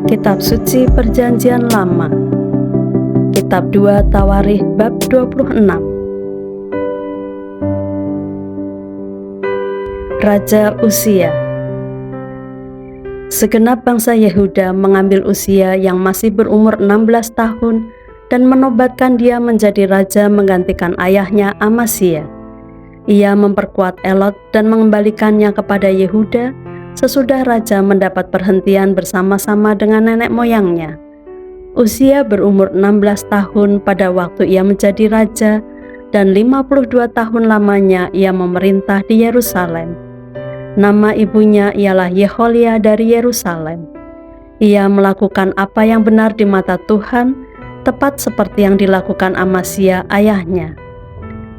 Kitab Suci Perjanjian Lama, Kitab 2 Tawarikh bab 26. Raja Uzia. Segenap bangsa Yehuda mengambil Uzia yang masih berumur 16 tahun dan menobatkan dia menjadi raja menggantikan ayahnya Amasya. Ia memperkuat Elot dan mengembalikannya kepada Yehuda sesudah raja mendapat perhentian bersama-sama dengan nenek moyangnya. Uzia berumur 16 tahun pada waktu ia menjadi raja, dan 52 tahun lamanya ia memerintah di Yerusalem. Nama ibunya ialah Yeholia dari Yerusalem. Ia melakukan apa yang benar di mata Tuhan, tepat seperti yang dilakukan Amasya ayahnya.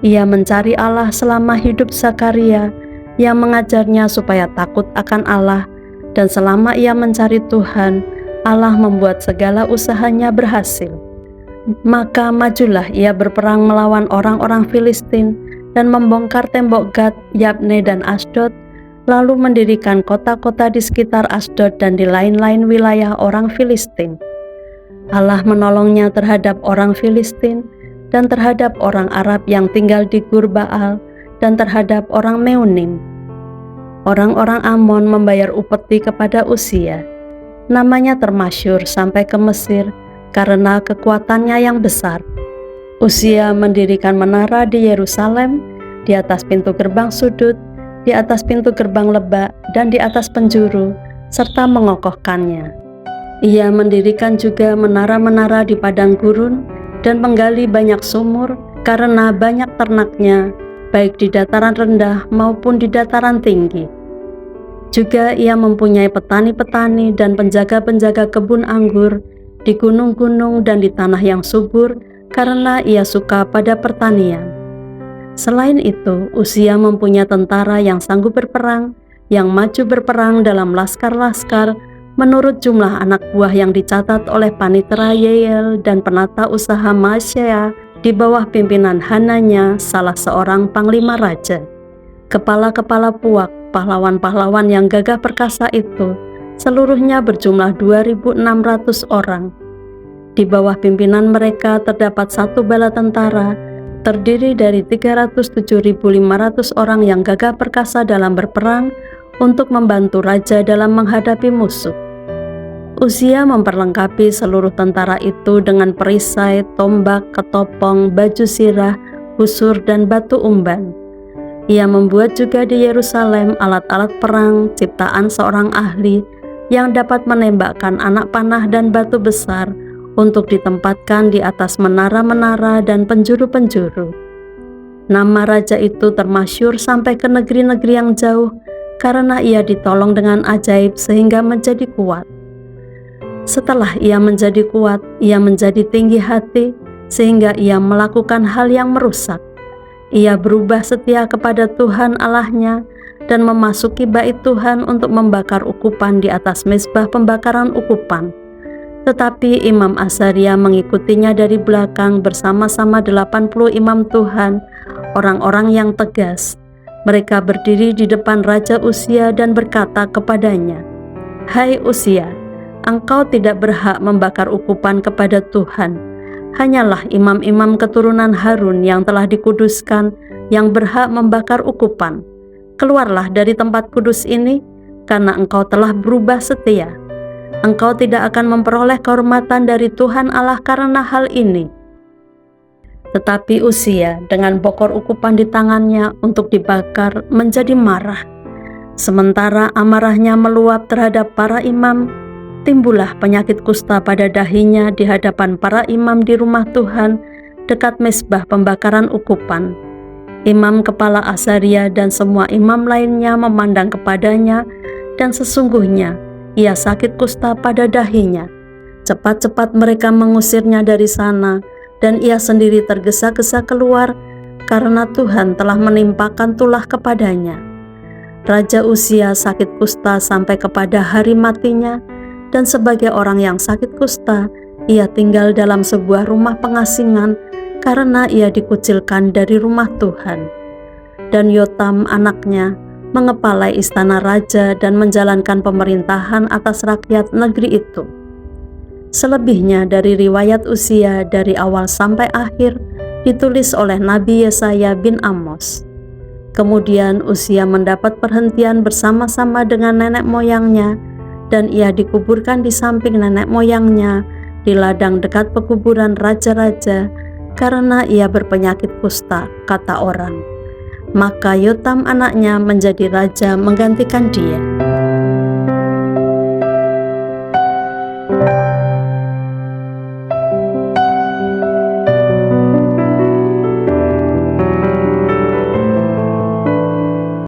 Ia mencari Allah selama hidup Zakaria, yang mengajarnya supaya takut akan Allah, dan selama ia mencari Tuhan, Allah membuat segala usahanya berhasil. Maka majulah ia berperang melawan orang-orang Filistin dan membongkar tembok Gad, Yabne, dan Asdod, lalu mendirikan kota-kota di sekitar Asdod dan di lain-lain wilayah orang Filistin. Allah menolongnya terhadap orang Filistin dan terhadap orang Arab yang tinggal di Gur Baal dan terhadap orang Meunim. Orang-orang Amon membayar upeti kepada Uzia. Namanya termasyhur sampai ke Mesir karena kekuatannya yang besar. Uzia mendirikan menara di Yerusalem, di atas pintu gerbang sudut, di atas pintu gerbang lebak, dan di atas penjuru, serta mengokohkannya. Ia mendirikan juga menara-menara di padang gurun dan menggali banyak sumur karena banyak ternaknya, baik di dataran rendah maupun di dataran tinggi. Juga ia mempunyai petani-petani dan penjaga-penjaga kebun anggur di gunung-gunung dan di tanah yang subur karena ia suka pada pertanian. Selain itu, Uzia mempunyai tentara yang sanggup berperang, yang maju berperang dalam laskar-laskar menurut jumlah anak buah yang dicatat oleh panitera Yeiel dan penata usaha Maaseia di bawah pimpinan Hananya, salah seorang panglima raja. Kepala-kepala puak, pahlawan-pahlawan yang gagah perkasa itu, seluruhnya berjumlah 2.600 orang. Di bawah pimpinan mereka terdapat satu bala tentara, terdiri dari 307.500 orang yang gagah perkasa dalam berperang untuk membantu raja dalam menghadapi musuh. Uzia memperlengkapi seluruh tentara itu dengan perisai, tombak, ketopong, baju sirah, busur, dan batu umban. Ia membuat juga di Yerusalem alat-alat perang ciptaan seorang ahli yang dapat menembakkan anak panah dan batu besar untuk ditempatkan di atas menara-menara dan penjuru-penjuru. Nama raja itu termasyhur sampai ke negeri-negeri yang jauh karena ia ditolong dengan ajaib sehingga menjadi kuat. Setelah ia menjadi kuat, ia menjadi tinggi hati sehingga ia melakukan hal yang merusak. Ia berubah setia kepada Tuhan Allahnya dan memasuki bait Tuhan untuk membakar ukupan di atas mezbah pembakaran ukupan. Tetapi Imam Azaria mengikutinya dari belakang bersama-sama 80 imam Tuhan, orang-orang yang tegas. Mereka berdiri di depan Raja Uzia dan berkata kepadanya, "Hai Uzia, engkau tidak berhak membakar ukupan kepada Tuhan. Hanyalah imam-imam keturunan Harun yang telah dikuduskan yang berhak membakar ukupan. Keluarlah dari tempat kudus ini, karena engkau telah berubah setia. Engkau tidak akan memperoleh kehormatan dari Tuhan Allah karena hal ini." Tetapi Uzia dengan bokor ukupan di tangannya untuk dibakar menjadi marah. Sementara amarahnya meluap terhadap para imam, timbullah penyakit kusta pada dahinya di hadapan para imam di rumah Tuhan dekat mezbah pembakaran ukupan. Imam kepala Azaria dan semua imam lainnya memandang kepadanya, dan sesungguhnya ia sakit kusta pada dahinya. Cepat-cepat mereka mengusirnya dari sana, dan ia sendiri tergesa-gesa keluar karena Tuhan telah menimpakan tulah kepadanya. Raja Uzia sakit kusta sampai kepada hari matinya, dan sebagai orang yang sakit kusta, ia tinggal dalam sebuah rumah pengasingan karena ia dikucilkan dari rumah Tuhan. dan Yotam anaknya mengepalai istana raja dan menjalankan pemerintahan atas rakyat negeri itu. Selebihnya dari riwayat Uzia dari awal sampai akhir ditulis oleh Nabi Yesaya bin Amos. Kemudian Uzia mendapat perhentian bersama-sama dengan nenek moyangnya, dan ia dikuburkan di samping nenek moyangnya di ladang dekat pekuburan raja-raja karena ia berpenyakit kusta, kata orang. Maka Yotam anaknya menjadi raja menggantikan dia.